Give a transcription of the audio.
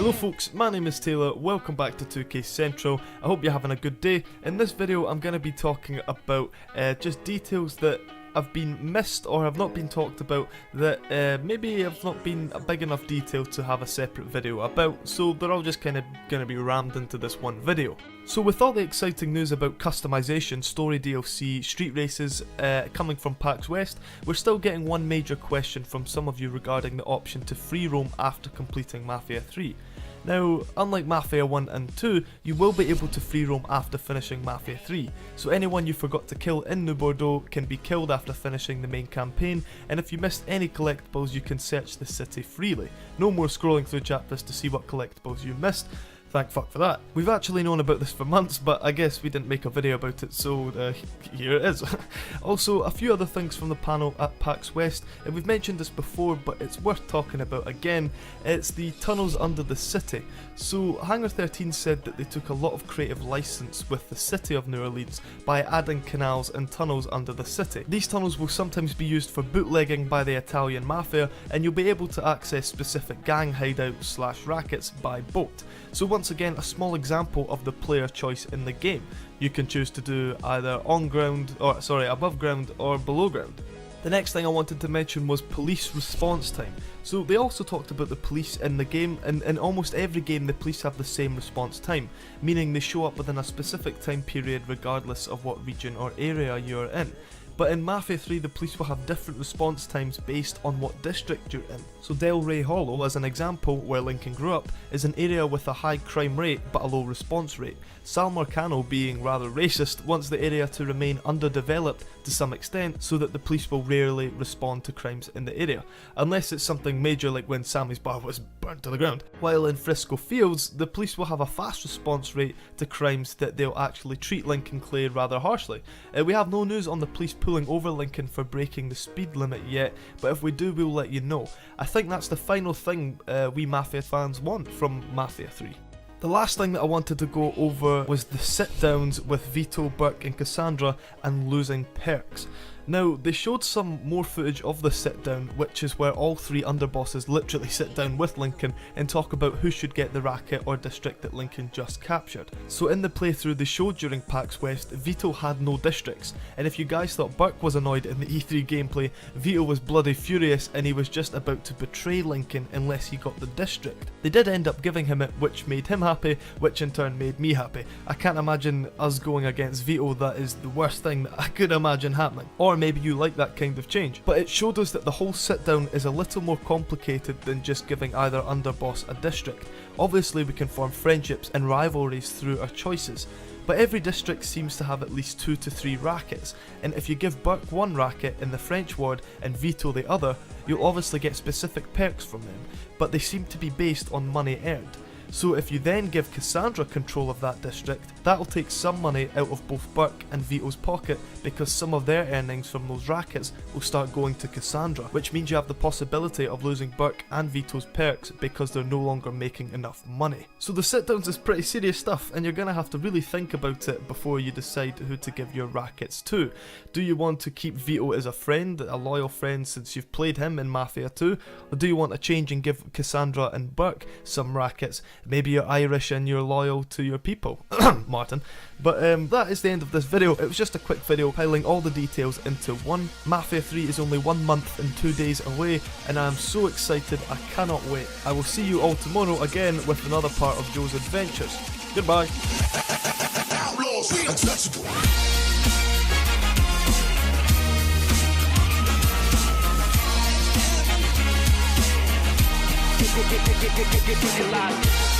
Hello folks, my name is Taylor, welcome back to 2K Central. I hope you're having a good day. In this video I'm going to be talking about just details that have been missed or have not been talked about that maybe have not been a big enough detail to have a separate video about, so they're all just kind of going to be rammed into this one video. So with all the exciting news about customization, story DLC, street races coming from PAX West, we're still getting one major question from some of you regarding the option to free roam after completing Mafia 3. Now, unlike Mafia 1 and 2, you will be able to free roam after finishing Mafia 3, so anyone you forgot to kill in New Bordeaux can be killed after finishing the main campaign, and if you missed any collectibles you can search the city freely. No more scrolling through chapters to see what collectibles you missed. Thank fuck for that. We've actually known about this for months, but I guess we didn't make a video about it, so here it is. Also, a few other things from the panel at PAX West, and we've mentioned this before, but it's worth talking about again. It's the tunnels under the city. So, Hangar 13 said that they took a lot of creative license with the city of New Orleans by adding canals and tunnels under the city. These tunnels will sometimes be used for bootlegging by the Italian Mafia, and you'll be able to access specific gang hideouts / rackets by boat. So once again, a small example of the player choice in the game. You can choose to do either above ground or below ground. The next thing I wanted to mention was police response time. So they also talked about the police in the game, and in almost every game the police have the same response time, meaning they show up within a specific time period regardless of what region or area you're in. But in Mafia 3 the police will have different response times based on what district you're in. So Del Rey Hollow, as an example, where Lincoln grew up, is an area with a high crime rate but a low response rate. Sal Marcano, being rather racist, wants the area to remain underdeveloped to some extent so that the police will rarely respond to crimes in the area, unless it's something major like when Sammy's bar was burnt to the ground. While in Frisco Fields, the police will have a fast response rate to crimes that they'll actually treat Lincoln Clay rather harshly. We have no news on the police pulling over Lincoln for breaking the speed limit yet, but if we do we'll let you know. I think that's the final thing we Mafia fans want from Mafia 3. The last thing that I wanted to go over was the sit-downs with Vito, Burke and Cassandra and losing perks. Now, they showed some more footage of the sit-down, which is where all three underbosses literally sit down with Lincoln and talk about who should get the racket or district that Lincoln just captured. So in the playthrough they showed during PAX West, Vito had no districts, and if you guys thought Burke was annoyed in the E3 gameplay, Vito was bloody furious and he was just about to betray Lincoln unless he got the district. They did end up giving him it, which made him happy, which in turn made me happy. I can't imagine us going against Vito, that is the worst thing that I could imagine happening. Or maybe you like that kind of change. But it showed us that the whole sit down is a little more complicated than just giving either underboss a district. Obviously we can form friendships and rivalries through our choices, but every district seems to have at least 2 to 3 rackets, and if you give Burke one racket in the French ward and Vito the other, you'll obviously get specific perks from them, but they seem to be based on money earned. So if you then give Cassandra control of that district, that'll take some money out of both Burke and Vito's pocket, because some of their earnings from those rackets will start going to Cassandra, which means you have the possibility of losing Burke and Vito's perks because they're no longer making enough money. So the sit-downs is pretty serious stuff, and you're going to have to really think about it before you decide who to give your rackets to. Do you want to keep Vito as a friend, a loyal friend since you've played him in Mafia 2, or do you want to change and give Cassandra and Burke some rackets? Maybe you're Irish and you're loyal to your people. Martin. But that is the end of this video. It was just a quick video piling all the details into one. Mafia 3 is only 1 month and 2 days away, and I am so excited, I cannot wait. I will see you all tomorrow again with another part of Joe's adventures. Goodbye. Get